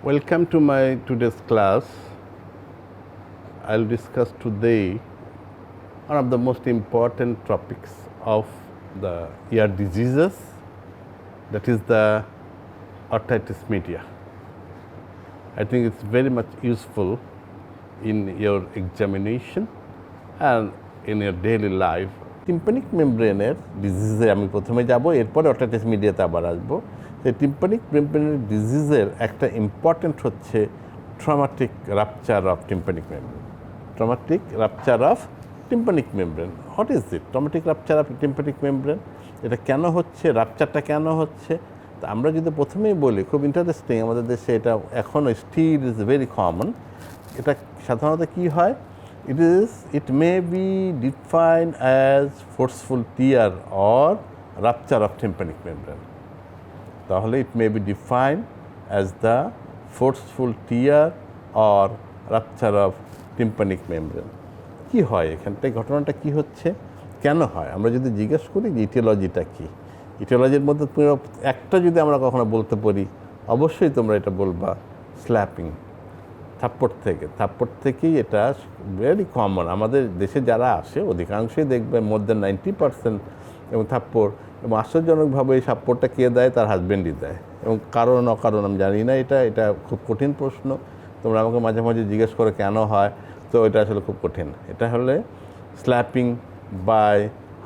Welcome to my today's class. I'll discuss today one of the most important topics of the ear diseases, that is the otitis media. I think it's very much useful in your examination and in your daily life. Tympanic মেমব্রেনের ডিজিজে আমি প্রথমে যাব, এরপরে অটিটিস মিডিয়াতে আবার আসবো। সেই tympanic মেমব্রেনের ডিজিজের একটা ইম্পর্টেন্ট হচ্ছে traumatic rupture of tympanic membrane. Traumatic rupture of tympanic membrane, what is it? Traumatic rupture of tympanic membrane, এটা কেন হচ্ছে, রাপচারটা কেন হচ্ছে? তা আমরা যদি প্রথমেই বলি, খুব ইন্টারেস্টিং, আমাদের দেশে এটা এখনও স্টিল ইজ ভেরি কমন। এটা সাধারণত কী হয়? It may be defined as forceful tear or rupture of tympanic membrane. তাহলে it may be defined as the forceful tear or rupture of tympanic membrane. কি হয় এখানটায়, ঘটনাটা কি হচ্ছে, কেন হয়? আমরা যদি জিজ্ঞেস করি যে ইটিওলজিটা কী, ইটিওলজির মধ্যে একটা যদি আমরা কখনো বলতে পারি, অবশ্যই তোমরা এটা বলবা স্ল্যাপিং, থাপ্পড় থেকেই এটা ভেরি কমন। আমাদের দেশে যারা আসে অধিকাংশই দেখবে মোর দেন 90% এবং থাপ্পড়, এবং আশ্চর্যজনকভাবে এই থাপ্পড়টা কে দেয়? তার হাজব্যান্ডই দেয়, এবং কারণ অকারণ আমি জানি না। এটা খুব কঠিন প্রশ্ন। তোমরা আমাকে মাঝে মাঝে জিজ্ঞেস করো কেন হয়, তো এটা আসলে খুব কঠিন। এটা হলে স্ল্যাপিং বাই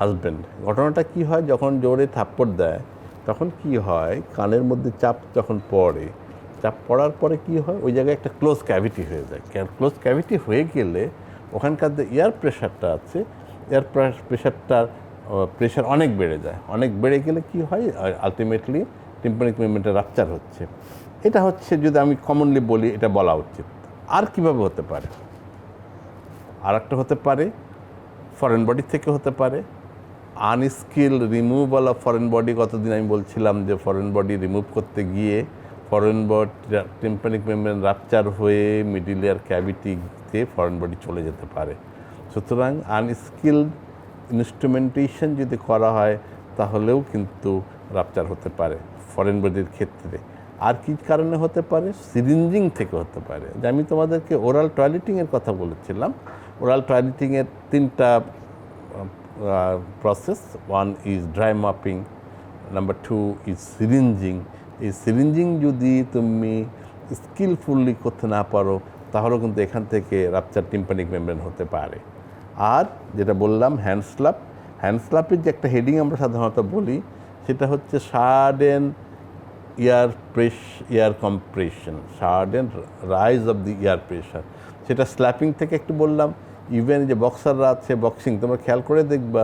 হাজব্যান্ড। ঘটনাটা কি হয়, যখন জোরে থাপ্পড় দেয় তখন কি হয়, কানের মধ্যে চাপ যখন পড়ে, চাপ পড়ার পরে কি হয়, ওই জায়গায় একটা ক্লোজ ক্যাভিটি হয়ে যায়। ক্লোজ ক্যাভিটি হয়ে গেলে ওখানকার যে এয়ার প্রেশারটা আছে, এয়ার প্রেশারটার প্রেশার অনেক বেড়ে যায়। অনেক বেড়ে গেলে কি হয়, আলটিমেটলি টিম্পানিক মেমব্রেনটা রাপচার হচ্ছে। এটা হচ্ছে, যদি আমি কমনলি বলি, এটা বলা উচিত। আর কিভাবে হতে পারে? আর একটা হতে পারে ফরেন বডি থেকে হতে পারে, unskilled removal of foreign body. কতদিন আমি বলছিলাম যে ফরেন বডি রিমুভ করতে গিয়ে foreign body tympanic membrane rupture হয়ে মিডল ইয়ার ক্যাভিটিতে ফরেন বডি চলে যেতে পারে। সুতরাং আনস্কিলড ইনস্ট্রুমেন্টেশন যদি করা হয় তাহলেও কিন্তু রাপচার হতে পারে ফরেন বডির ক্ষেত্রে। আর কি কারণে হতে পারে? সিরিঞ্জিং থেকে হতে পারে। যে আমি তোমাদেরকে ওরাল টয়লেটিংয়ের কথা বলেছিলাম, ওরাল টয়লেটিংয়ের 3টা process. 1 is dry mopping, number 2 is syringing. এই সিরিঞ্জিং যদি তুমি স্কিলফুলি করতে না পারো তাহলেও কিন্তু এখান থেকে রাপচার টিম্পানিক মেমব্রেন হতে পারে। আর যেটা বললাম হ্যান্ডস্লাপের যে একটা হেডিং আমরা সাধারণত বলি, সেটা হচ্ছে sudden air compression, sudden rise of the air pressure. সেটা স্ল্যাপিং থেকে একটু বললাম। ইভেন যে বক্সাররা আছে, বক্সিং, তোমরা খেয়াল করে দেখবা,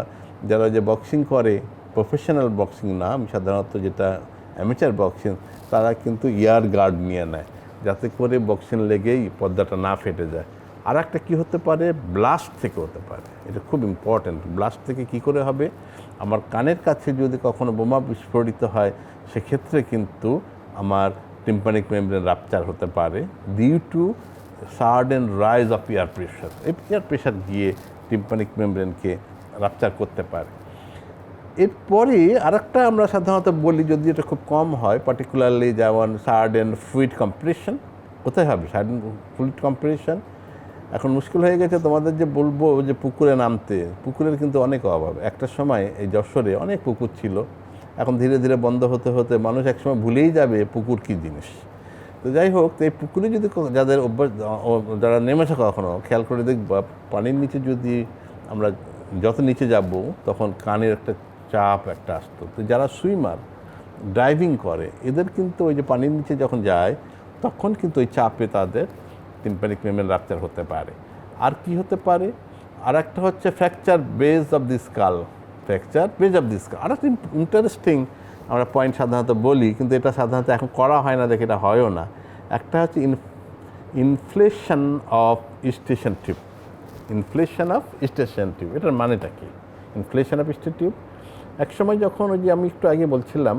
যারা যে বক্সিং করে, প্রফেশনাল বক্সিং না, আমি সাধারণত যেটা অ্যামেচার বক্সিং, তারা কিন্তু ইয়ার গার্ড নিয়ে নেয় যাতে করে বক্সিং লেগেই পর্দাটা না ফেটে যায়। আর একটা কী হতে পারে, ব্লাস্ট থেকে হতে পারে। এটা খুব ইম্পর্ট্যান্ট। ব্লাস্ট থেকে কি করে হবে? আমার কানের কাছে যদি কখনো বোমা বিস্ফোরিত হয়, সেক্ষেত্রে কিন্তু আমার টিম্পানিক মেমব্রেন রাপচার হতে পারে due to sudden rise of air pressure. এই এয়ার প্রেশার গিয়ে টিম্পানিক মেমব্রেনকে রাপচার করতে পারে। এরপরে আরেকটা আমরা সাধারণত বলি, যদি এটা খুব কম হয়, পার্টিকুলারলি যেমন সাডেন ফ্লুইড কম্প্রেশন। কোথায় হবে সাডেন ফ্লুইড কম্প্রেশন? এখন মুশকিল হয়ে গেছে তোমাদের যে বলবো যে পুকুরে নামতে, পুকুরের কিন্তু অনেক অভাব। একটা সময় এই যশোরে অনেক পুকুর ছিল, এখন ধীরে ধীরে বন্ধ হতে হতে মানুষ একসময় ভুলেই যাবে পুকুর কী জিনিস। তো যাই হোক, এই পুকুরে যদি যাদের অভ্যাস, যারা নেমেছে কখনো, খেয়াল করে দেখবা পানির নিচে যদি আমরা যত নিচে যাব তখন কানের একটা চাপ একটা আসতো। তো যারা সুইমার, ডাইভিং করে, এদের কিন্তু ওই যে পানির নিচে যখন যায় তখন কিন্তু ওই চাপে তাদের টিম্পানিক মেমব্রেন রাপচার হতে পারে। আর কি হতে পারে? আর একটা হচ্ছে fracture base of the skull. Fracture base of the skull আর একটা ইন্টারেস্টিং আমরা পয়েন্ট সাধারণত বলি, কিন্তু এটা সাধারণত এখন করা হয় না দেখে এটা হয়ও না। একটা হচ্ছে inflation of station tube. Inflation of station tube, এটার মানেটা কি? ইনফ্লেশন অফ স্টেশন টিউব, একসময় যখন ওই যে আমি একটু আগে বলছিলাম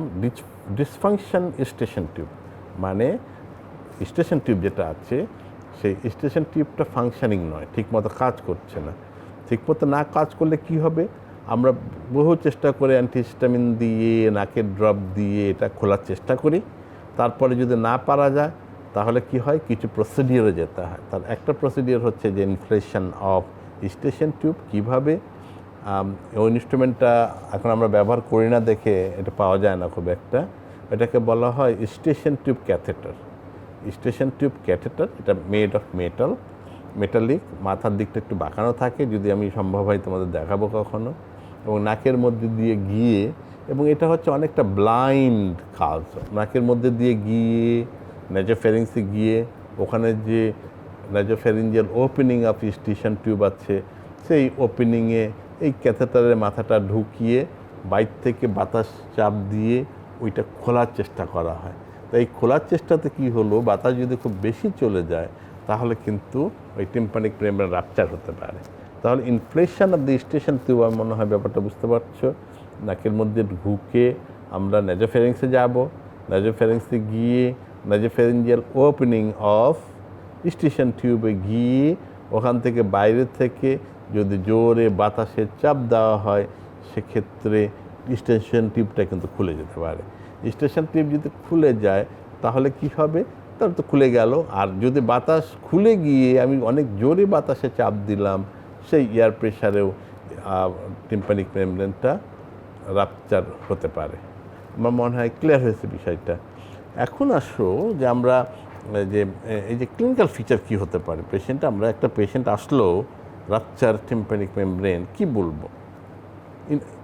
ডিসফাংশন স্টেশন টিউব, মানে স্টেশন টিউব যেটা আছে সেই স্টেশন টিউবটা ফাংশনিং নয়, ঠিকমতো কাজ করছে না। ঠিকমতো না কাজ করলে কি হবে? আমরা বহু চেষ্টা করে অ্যান্টিহিস্টামিন দিয়ে, নাকের ড্রপ দিয়ে এটা খোলার চেষ্টা করি। তারপরে যদি না পারা যায় তাহলে কি হয়, কিছু প্রসিডিওরে যেতে হয়। তার একটা প্রসিডিওর হচ্ছে যে ইনফ্লেশন অফ স্টেশন টিউব। কীভাবে ওই ইনস্ট্রুমেন্টটা এখন আমরা ব্যবহার করি না দেখে এটা পাওয়া যায় না খুব একটা, এটাকে বলা হয় station tube catheter. Station tube catheter, এটা মেড অফ মেটালিক, মাথার দিকটা একটু বাঁকানো থাকে, যদি আমি সম্ভব হয় তোমাদের দেখাবো কখনো, এবং নাকের মধ্যে দিয়ে গিয়ে, এবং এটা হচ্ছে অনেকটা ব্লাইন্ড কাজ, নাকের মধ্যে দিয়ে গিয়ে নেজোফ্যারিংসে গিয়ে ওখানে যে নেজোফ্যারিঞ্জিয়াল ওপেনিং অফ স্টেশন টিউব আছে, সেই ওপেনিংয়ে এই ক্যাথেটারের মাথাটা ঢুকিয়ে বাইর থেকে বাতাস চাপ দিয়ে ওইটা খোলার চেষ্টা করা হয়। তো এই খোলার চেষ্টাতে কি হলো, বাতাস যদি খুব বেশি চলে যায় তাহলে কিন্তু ওই টিম্পানিক মেমব্রেন রাপচার হতে পারে। তাহলে inflation of the station tube, আমার মনে হয় ব্যাপারটা বুঝতে পারছো। নাকের মধ্যে ঢুকে আমরা নেজোফ্যারিংসে যাব, নেজোফ্যারিংসে গিয়ে নেজোফ্যারিঞ্জিয়াল ওপেনিং অফ স্টেশন টিউবে গিয়ে ওখান থেকে বাইরে থেকে যদি জোরে বাতাসের চাপ দেওয়া হয় সেক্ষেত্রে স্টেশন টিউবটা কিন্তু খুলে যেতে পারে। স্টেশন টিউব যদি খুলে যায় তাহলে কি হবে, তাহলে তো খুলে গেল। আর যদি বাতাস খুলে গিয়ে আমি অনেক জোরে বাতাসে চাপ দিলাম, সেই এয়ার প্রেশারেও টিম্পানিক মেমব্রেনটা রাপচার হতে পারে। আমার মনে হয় ক্লিয়ার হয়েছে বিষয়টা। এখন আসো যে আমরা যে এই যে ক্লিনিক্যাল ফিচার কি হতে পারে পেশেন্ট, আমরা একটা পেশেন্ট আসলো রাপচার টিম্পানিক মেমব্রেন, কি বলবো।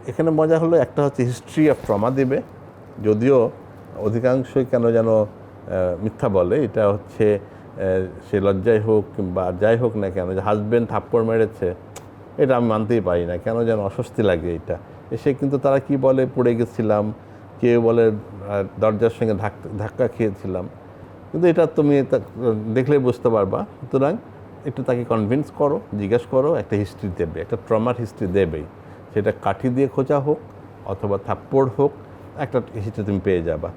এখানে মজা হলো, একটা হচ্ছে হিস্ট্রি অফ ট্রমা দেবে, যদিও অধিকাংশই কেন যেন মিথ্যা বলে, এটা হচ্ছে সে লজ্জায় হোক কিংবা যাই হোক না কেন, যে হাজব্যান্ড থাপ্পড় মেরেছে, এটা আমি মানতেই পারি না, কেন যেন অস্বস্তি লাগে এটা। এসে কিন্তু তারা কি বলে, পড়ে গেছিলাম, কেউ বলে দরজার সঙ্গে ধাক্কা খেয়েছিলাম, কিন্তু এটা তুমি দেখলেই বুঝতে পারবা। সুতরাং একটু তাকে কনভিন্স করো, জিজ্ঞেস করো, একটা হিস্ট্রি দেবে, একটা ট্রমার হিস্ট্রি দেবেই, সেটা কাঠি দিয়ে খোঁচা হোক অথবা থাপ্পড় হোক, একটা হিস্ট্রি তুমি পেয়ে যাবা।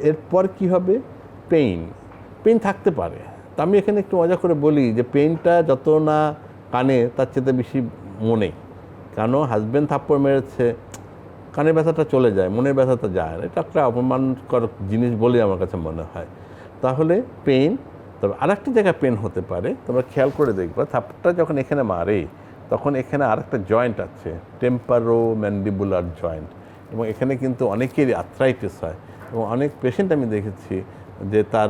এরপর কি হবে, পেইন থাকতে পারে। তা আমি এখানে একটু মজা করে বলি যে পেইনটা যত না কানে তার চেয়ে বেশি মনে, কেন হাজব্যান্ড থাপ্পড় মেরেছে, কানের ব্যথাটা চলে যায়, মনের ব্যথাটা যায় না, এটা একটা অপমানকর জিনিস বলে আমার কাছে মনে হয়। তাহলে পেইন, তবে আরেকটা জায়গায় পেন হতে পারে, তোমরা খেয়াল করে দেখবা, থাপ্পড়টা যখন এখানে মারে তখন এখানে আরেকটা জয়েন্ট আছে, টেম্পারো ম্যান্ডিবুলার জয়েন্ট, এবং এখানে কিন্তু অনেকেরই আর্থ্রাইটিস হয়, এবং অনেক পেশেন্ট আমি দেখেছি যে তার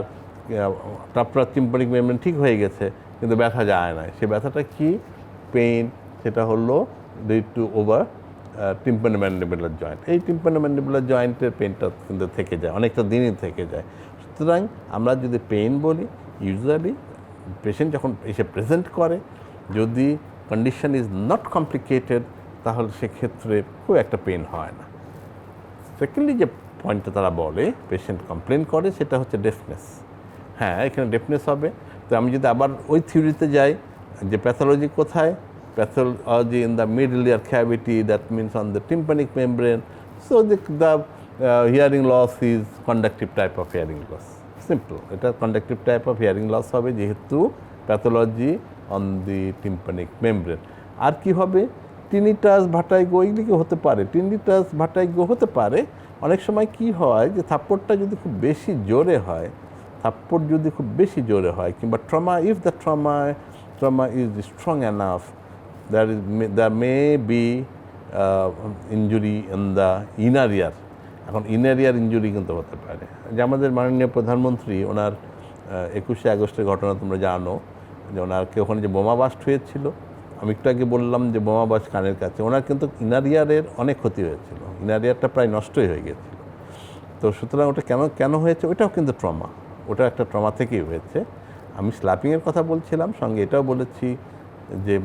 টাপরা টিম্পানিক মেমব্রেন ঠিক হয়ে গেছে কিন্তু ব্যথা যায় না। সেই ব্যথাটা কি, পেইন, সেটা হলো ডিউ টু ওভার টিম্পানোম্যান্ডিবুলার জয়েন্ট। এই টিম্পানোম্যান্ডিবুলার জয়েন্টের পেইনটা কিন্তু থেকে যায়, অনেকটা দিনই থেকে যায়। সুতরাং আমরা যদি পেইন বলি, ইউজুয়ালি পেশেন্ট যখন এসে প্রেজেন্ট করে, যদি কন্ডিশন ইজ নট কমপ্লিকেটেড তাহলে সেক্ষেত্রে খুব একটা পেইন হয় না। সেকেন্ডলি যে পয়েন্টটা তারা বলে পেশেন্ট কমপ্লেন করে, সেটা হচ্ছে ডেফনেস। হ্যাঁ, এখানে ডেফনেস হবে। তো আমি যদি আবার ওই থিওরিতে যাই যে প্যাথোলজি কোথায়, pathology in the middle ear cavity, that means on the tympanic membrane. So the hearing loss is conductive type of hearing loss. Simple. এটা conductive type of hearing loss হবে যেহেতু pathology on the tympanic membrane. আর কি হবে, tinnitus vertigo এগুলি হতে পারে, tinnitus vertigo হতে পারে। অনেক সময় কি হয় যে থাপ্পড়টা যদি খুব বেশি জোরে হয়, কিংবা trauma, if the trauma is strong enough, there may be injury in the inner ear. এখন ইনার ইয়ার ইঞ্জুরি কিন্তু হতে পারে। যে আমাদের মাননীয় প্রধানমন্ত্রী, ওনার 21শে আগস্টের ঘটনা তোমরা জানো, যে ওনারকে ওখানে যে বোমা বাস্ট হয়েছিল, আমি একটু আগে বললাম যে বোমা বাস্ট কানের কাছে, ওনার কিন্তু ইনার ইয়ারের অনেক ক্ষতি হয়েছিল, ইনার ইয়ারটা প্রায় নষ্টই হয়ে গেছিল। তো সুতরাং ওটা কেন হয়েছে, ওটাও কিন্তু ট্রমা, ওটা একটা ট্রমা থেকেই হয়েছে। আমি স্ল্যাপিংয়ের কথা বলছিলাম, সঙ্গে এটাও বলেছি যে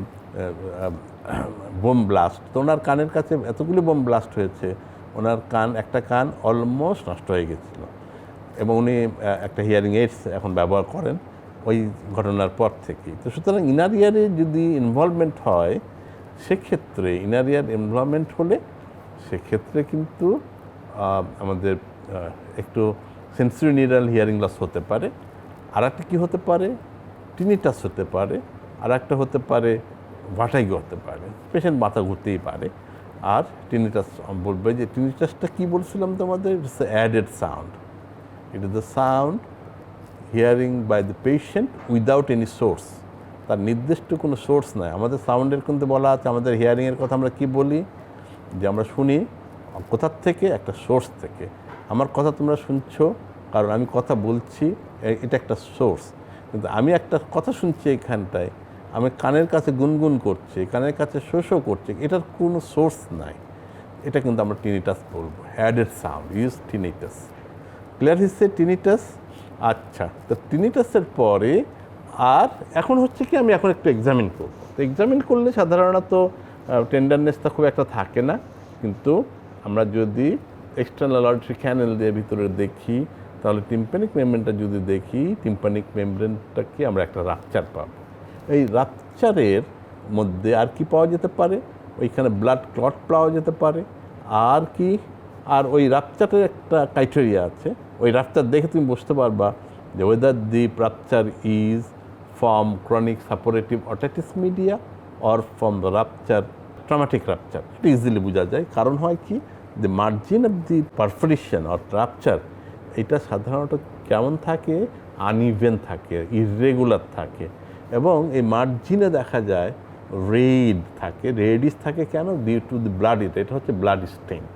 বোম ব্লাস্ট, তো ওনার কানের কাছে এতগুলি বোম ব্লাস্ট হয়েছে, ওনার একটা কান অলমোস্ট নষ্ট হয়ে গেছিল, এবং উনি একটা হিয়ারিং এইডস এখন ব্যবহার করেন ওই ঘটনার পর থেকেই। তো সুতরাং ইনার ইয়ারে যদি ইনভলভমেন্ট হয়, সেক্ষেত্রে ইনার ইয়ার ইনভলভমেন্ট হলে সেক্ষেত্রে কিন্তু আমাদের একটু সেন্সরি নিউরাল হিয়ারিং লস হতে পারে। আর একটা কী হতে পারে, টিনিটাস হতে পারে, আর একটা হতে পারে ভার্টিগো হতে পারে, পেশেন্ট মাথা ঘুরতেই পারে। আর টিনিটাস বলবে যে টিনিটাসটা কী বলছিলাম তোমাদের, it's added sound, it is the sound hearing by the patient without any source. তার নির্দিষ্ট কোনো সোর্স নাই। আমাদের সাউন্ডের কিন্তু বলা আছে, আমাদের হিয়ারিংয়ের কথা আমরা কি বলি, যে আমরা শুনি কোথার থেকে, একটা সোর্স থেকে। আমার কথা তোমরা শুনছো কারণ আমি কথা বলছি, এটা একটা সোর্স। কিন্তু আমি একটা কথা শুনছি এইখানটায়, আমি কানের কাছে গুনগুন করছি, কানের কাছে শো করছি, এটার কোনো সোর্স নাই। এটা কিন্তু আমরা টিনিটাস বলবো, added sound use tinnitus. Clear হিসেবে টিনিটাস। আচ্ছা, তো টিনিটাসের পরে আর এখন হচ্ছে কি, আমি এখন একটু এক্সামিন করবো। তো এক্সামিন করলে সাধারণত টেন্ডারনেসটা খুব একটা থাকে না, কিন্তু আমরা যদি এক্সটার্নাল অডিটরি ক্যানেল দিয়ে ভিতরে দেখি, তাহলে টিম্প্যানিক মেমব্রেনটা যদি দেখি, টিম্প্যানিক মেমব্রেনটাকে আমরা একটা রাপচার পাবো। এই রাপচারের মধ্যে আর কি পাওয়া যেতে পারে, ওইখানে ব্লাড ক্লট পাওয়া যেতে পারে। আর কি, আর ওই রাপচারের একটা ক্রাইটেরিয়া আছে, ওই রাপচার দেখে তুমি বুঝতে পারবা যে weather the rupture is from chronic suppurative otitis media or from the rupture traumatic rupture. এটা ইজিলি বোঝা যায়। কারণ হয় কি, the margin of the perforation or rupture, এটা সাধারণত কেমন থাকে, আনইভেন থাকে, ইররেগুলার থাকে, এবং এই মার্জিনে দেখা যায় রেড থাকে, রেডিশ থাকে। কেন? ডিউ টু দি ব্লাড, এটা হচ্ছে ব্লাড স্টেন্ট।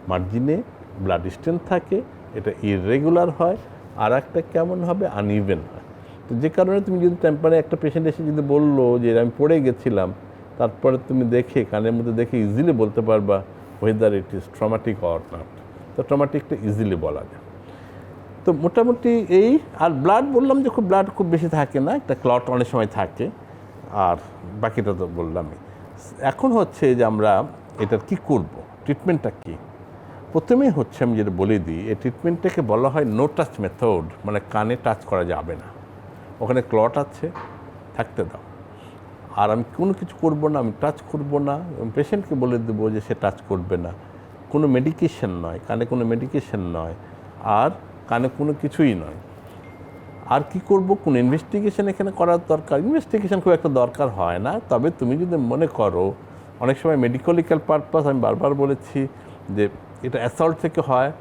মার্জিনে ব্লাড স্টেন্ট থাকে, এটা ইররেগুলার হয়। আর একটা কেমন হবে, আনইভেন হয়। তো যে কারণে তুমি যদি টেম্পারে একটা পেশেন্ট এসে যদি বললো যে আমি পড়ে গেছিলাম, তারপরে তুমি দেখে কানের মধ্যে দেখে ইজিলি বলতে পারবা weather it is traumatic or not. তো ট্রমাটিকটা ইজিলি বলা যায়। তো মোটামুটি এই, আর ব্লাড বললাম যে খুব ব্লাড খুব বেশি থাকে না, একটা ক্লট অনেক সময় থাকে, আর বাকিটা তো বললামই। এখন হচ্ছে যে আমরা এটার কি করব, ট্রিটমেন্টটা কি। প্রথমেই হচ্ছে আমি যেটা বলে দিই, এই ট্রিটমেন্টটাকে বলা হয় নো টাচ মেথড, মানে কানে টাচ করা যাবে না। ওখানে ক্লট আছে, থাকতে দাও। আর আমি কোনো কিছু করব না, আমি টাচ করব না, পেশেন্টকে বলে দেবো যে সে টাচ করবে না। কোনো মেডিকেশন নয়, কানে কোনো মেডিকেশন নয়, আর কানে কোনো কিছুই নয়। আর কি করব, কোনো ইনভেস্টিগেশন এখানে করার দরকার, ইনভেস্টিগেশন খুব একটা দরকার হয় না। তবে তুমি যদি মনে করো, অনেক সময় মেডিকোলিক্যাল পারপাস, আমি বারবার বলেছি যে এটা অ্যাসল্ট থেকে হয়।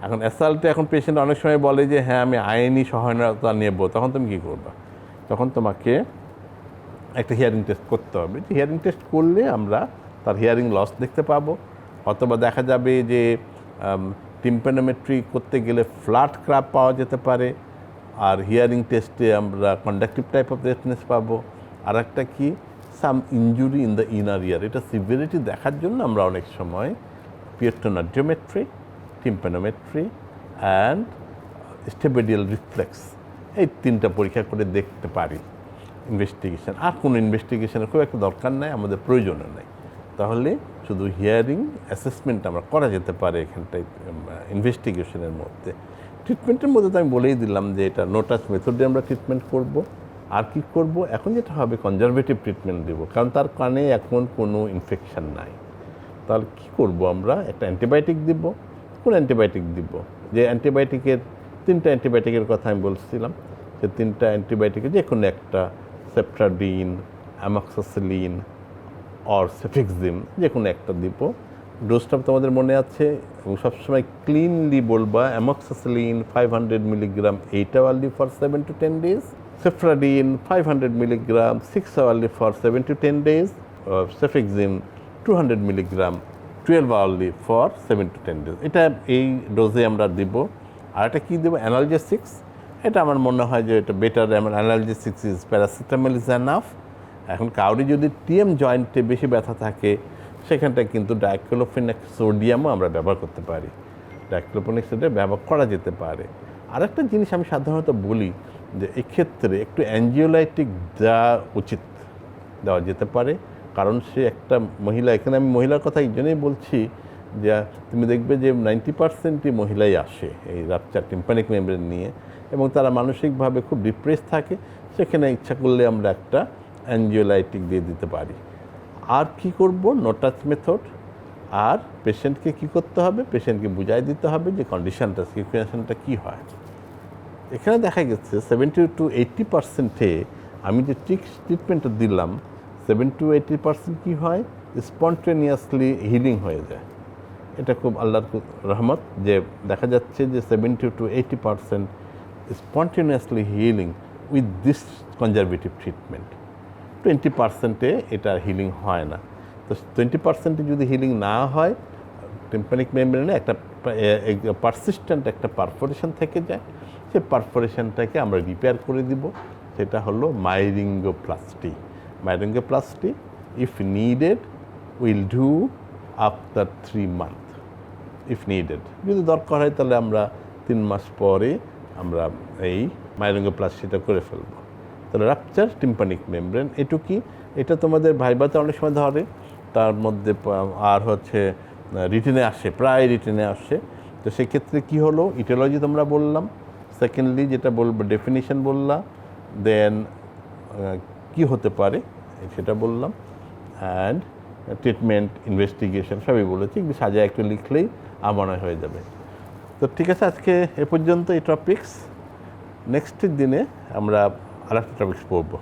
এখন অ্যাসল্টে এখন পেশেন্ট অনেক সময় বলে যে হ্যাঁ আমি আইনি সহায়তা নেব, তখন তুমি কী করবা? তখন তোমাকে একটা হিয়ারিং টেস্ট করতে হবে। হিয়ারিং টেস্ট করলে আমরা তার হিয়ারিং লস দেখতে পাবো, অথবা দেখা যাবে যে টিম্প্যানোমেট্রি করতে গেলে ফ্ল্যাট ক্র্যাপ পাওয়া যেতে পারে। আর হিয়ারিং টেস্টে আমরা কন্ডাক্টিভ টাইপ অফ ডেফনেস পাবো। আর একটা কি, সাম ইনজুরি ইন দ্য ইনার ইয়ার। এটা সিভিয়ারিটি দেখার জন্য আমরা অনেক সময় পিয়েট্রোনার্ডিওমেট্রি, টিম্প্যানোমেট্রি অ্যান্ড স্টেবেডিয়াল রিফ্লেক্স, এই তিনটা পরীক্ষা করে দেখতে পারি। ইনভেস্টিগেশন, আর কোনো ইনভেস্টিগেশনের খুব একটা দরকার নাই, আমাদের প্রয়োজনও নেই। তাহলে শুধু হিয়ারিং অ্যাসেসমেন্ট আমরা করা যেতে পারে এখানটায় ইনভেস্টিগেশনের মধ্যে। ট্রিটমেন্টের মধ্যে তো আমি বলেই দিলাম যে এটা নো টাচ মেথডে আমরা ট্রিটমেন্ট করব। আর কি করব, এখন যেটা হবে কনজারভেটিভ ট্রিটমেন্ট দেব, কারণ তার কানে এখন কোনো ইনফেকশন নাই। তাহলে কী করব, আমরা একটা অ্যান্টিবায়োটিক দিব। কোন অ্যান্টিবায়োটিক দিব? যে অ্যান্টিবায়োটিকের, তিনটা অ্যান্টিবায়োটিকের কথা আমি বলছিলাম, সে তিনটা অ্যান্টিবায়োটিকের যে কোনো একটা, সেফট্রাডিন, অ্যামক্সিসিলিন অর সেফিক্সিম, যে কোনো একটা দিব। ডোজটা তোমাদের মনে আছে, এবং সবসময় ক্লিনলি বলবা amoxicillin 500 milligram 8 hourly for 7 to 10 days, সেফট্রাডিন 500 milligram 6 hourly for 7 to 10 days, cefixime 200 milligram 12 hourly for 7 to 10 days। এটা এই ডোজে আমরা দিব। আর এটা কী দেবো, অ্যানালজেসিক্স। এটা আমার মনে হয় যে এটা better, analgesics is paracetamol is enough. এখন কাউরি যদি টিএম জয়েন্টে বেশি ব্যথা থাকে, সেখানটায় কিন্তু ডাইক্লোফেনাক সোডিয়ামও আমরা ব্যবহার করতে পারি। ডাইক্লোফেনাক সোডিয়াম ব্যবহার করা যেতে পারে। আরেকটা জিনিস আমি সাধারণত বলি যে এক্ষেত্রে একটু অ্যাঞ্জিওলাইটিক দেওয়া উচিত, দেওয়া যেতে পারে। কারণ সে একটা মহিলা, এখানে আমি মহিলার কথা এই জন্যই বলছি যে তুমি দেখবে যে 90%ই মহিলাই আসে এই রাপচার টিম্প্যানিক মেমব্রেন নিয়ে, এবং তারা মানসিকভাবে খুব ডিপ্রেস থাকে। সেখানে ইচ্ছা করলে আমরা একটা অ্যাঞ্জিওলাইটিক দিয়ে দিতে পারি। আর কি করব, নো টাচ মেথড। আর পেশেন্টকে কি করতে হবে, পেশেন্টকে বুঝাই দিতে হবে যে কন্ডিশনটা, সিচুয়েশনটা কী হয়। এখানে দেখা গেছে 70 to 80%-এ আমি যে ট্রিটমেন্টটা দিলাম, 70 to 80% কী হয়, স্পন্টেনিয়াসলি হিলিং হয়ে যায়। এটা খুব আল্লাহর রহমত যে দেখা যাচ্ছে যে 70 to 80% spontaneously healing with this conservative treatment. 20%-এ এটা হিলিং হয় না। তো 20%-এ যদি হিলিং না হয়, টিম্প্যানিক মেমব্রেনে একটা পারসিস্টেন্ট একটা পারফোরেশন থেকে যায়, সেই পারফোরেশনটাকে আমরা রিপেয়ার করে দিব, সেটা হলো myringoplasty. Myringoplasty if needed will do after 3 months if needed. যদি দরকার হয় তাহলে আমরা 3 মাস পরে আমরা এই মাইরিঙ্গোপ্লাস্টিটা করে ফেলবো। তাহলে রাপচার টিম্প্যানিক মেমব্রেন এটুকুই। এটা তোমাদের ভাইবাতে অনেক সময় ধরে, তার মধ্যে আর হচ্ছে রিটেনে আসে, প্রায় রিটেনে আসে। তো সেক্ষেত্রে কী হলো, ইটিওলজি তোমরা বললাম, সেকেন্ডলি যেটা বলবো ডেফিনিশন বললাম, দেন কি হতে পারে সেটা বললাম, অ্যান্ড ট্রিটমেন্ট ইনভেস্টিগেশন সবই বলেছি। কিন্তু সাজায় একটু লিখলেই আমার হয়ে যাবে। তো ঠিক আছে, আজকে এ পর্যন্ত এই টপিকস। নেক্সট দিনে আমরা আরেকটা টপিকস পড়বো।